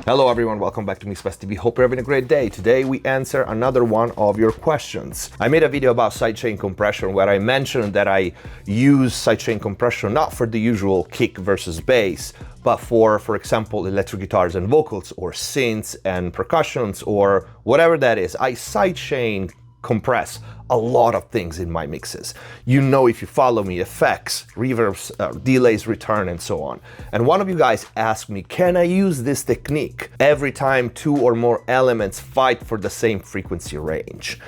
Hello everyone, welcome back to McSolaar TV. Hope you're having a great day. Today we answer another one of your questions. I made a video about sidechain compression where I mentioned that I use sidechain compression not for the usual kick versus bass, but for example, electric guitars and vocals, or synths and percussions, or whatever that is. I sidechain compress a lot of things in my mixes. You know, if you follow me, effects, reverbs, delays, return, and so on. And one of you guys asked me, can I use this technique every time two or more elements fight for the same frequency range?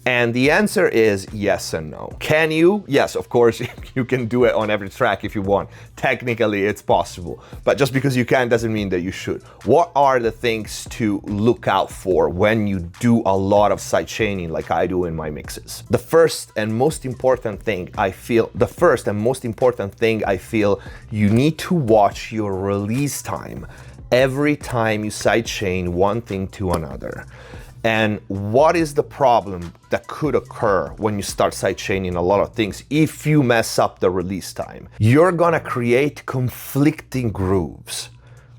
And the answer is yes and no. Can you? Yes, of course, you can do it on every track if you want. Technically, it's possible. But just because you can doesn't mean that you should. What are the things to look out for when you do a lot of sidechaining like I do in my mixes? The first and most important thing I feel you need to watch your release time every time you sidechain one thing to another. And what is the problem that could occur when you start sidechaining a lot of things if you mess up the release time? You're gonna create conflicting grooves.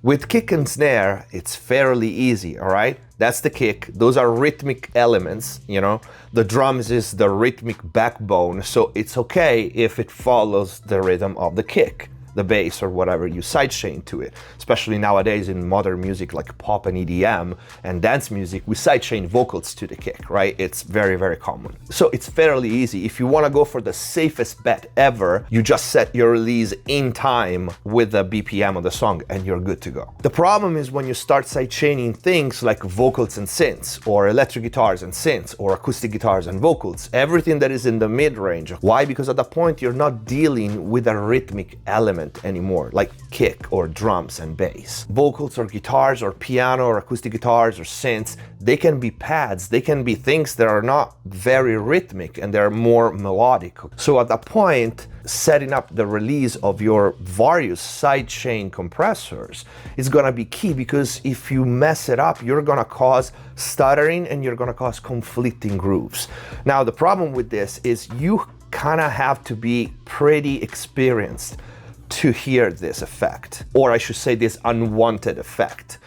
With kick and snare, it's fairly easy, all right? That's the kick. Those are rhythmic elements, you know? The drums is the rhythmic backbone, so it's okay if it follows the rhythm of the kick, the bass, or whatever you sidechain to it. Especially nowadays in modern music like pop and EDM and dance music, we sidechain vocals to the kick, right? It's very, very common. So it's fairly easy. If you wanna go for the safest bet ever, you just set your release in time with the BPM of the song and you're good to go. The problem is when you start sidechaining things like vocals and synths, or electric guitars and synths, or acoustic guitars and vocals, everything that is in the mid-range. Why? Because at that point you're not dealing with a rhythmic element anymore, like kick or drums and bass. Vocals or guitars or piano or acoustic guitars or synths, they can be pads, they can be things that are not very rhythmic and they're more melodic. So at that point, setting up the release of your various sidechain compressors is gonna be key, because if you mess it up, you're gonna cause stuttering and you're gonna cause conflicting grooves. Now, the problem with this is you kinda have to be pretty experienced to hear this effect, or I should say this unwanted effect,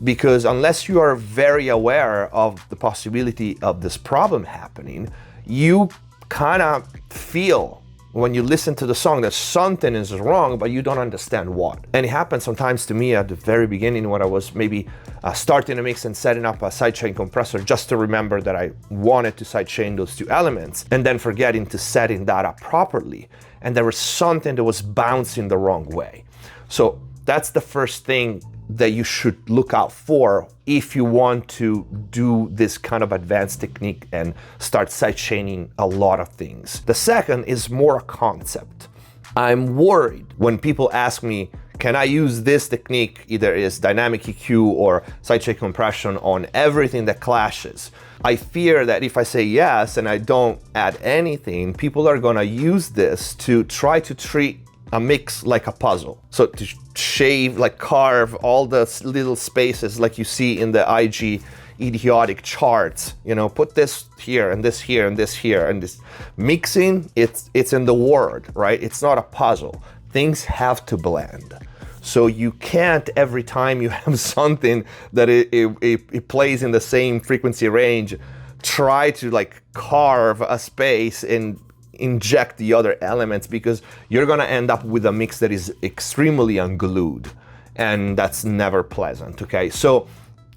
because unless you are very aware of the possibility of this problem happening, you kind of feel when you listen to the song that something is wrong, but you don't understand what. And it happened sometimes to me at the very beginning when I was maybe starting a mix and setting up a sidechain compressor, just to remember that I wanted to sidechain those two elements, and then forgetting to setting that up properly. And there was something that was bouncing the wrong way. So that's the first thing that you should look out for if you want to do this kind of advanced technique and start sidechaining a lot of things. The second is more a concept. I'm worried when people ask me, can I use this technique, either is dynamic EQ or sidechain compression, on everything that clashes? I fear that if I say yes and I don't add anything, people are gonna use this to try to treat a mix like a puzzle. So to shave, like carve all the little spaces like you see in the IG idiotic charts, you know, put this here and this here and this here, and this mixing, it's in the word, right? It's not a puzzle. Things have to blend. So you can't, every time you have something that it plays in the same frequency range, try to like carve a space and inject the other elements, because you're gonna end up with a mix that is extremely unglued, and that's never pleasant, okay? So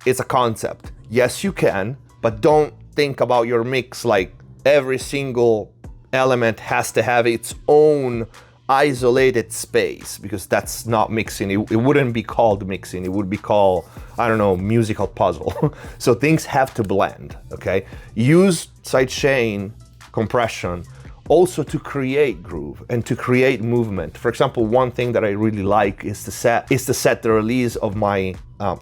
it's a concept. Yes, you can, but don't think about your mix like every single element has to have its own isolated space, because that's not mixing. It wouldn't be called mixing. It would be called, I don't know, musical puzzle. So things have to blend, okay? Use sidechain compression also to create groove and to create movement. For example, one thing that I really like is to set the release of my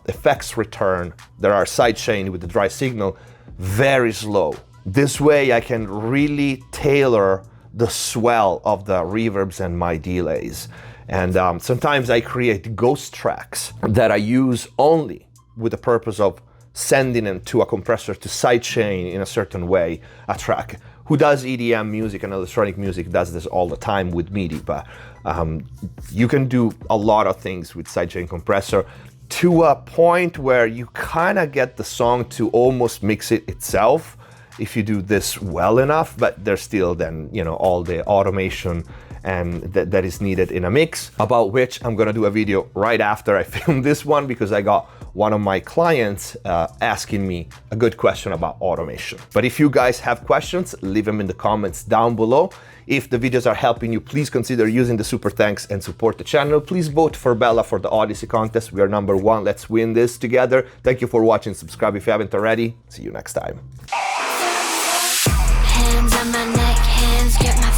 effects return that are sidechained with the dry signal very slow. This way I can really tailor the swell of the reverbs and my delays. And sometimes I create ghost tracks that I use only with the purpose of sending it to a compressor to sidechain in a certain way a track. Who does EDM music and electronic music does this all the time with MIDI, but you can do a lot of things with sidechain compressor. to a point where you kind of get the song to almost mix it itself if you do this well enough, but there's still then, you know, all the automation and that is needed in a mix, about which I'm gonna do a video right after I film this one, because I got one of my clients asking me a good question about automation. But if you guys have questions, leave them in the comments down below. If the videos are helping you, please consider using the super thanks and support the channel. Please vote for Bella for the Odyssey contest. We are #1. Let's win this together. Thank you for watching. Subscribe if you haven't already. See you next time. Hands on my neck, hands grip my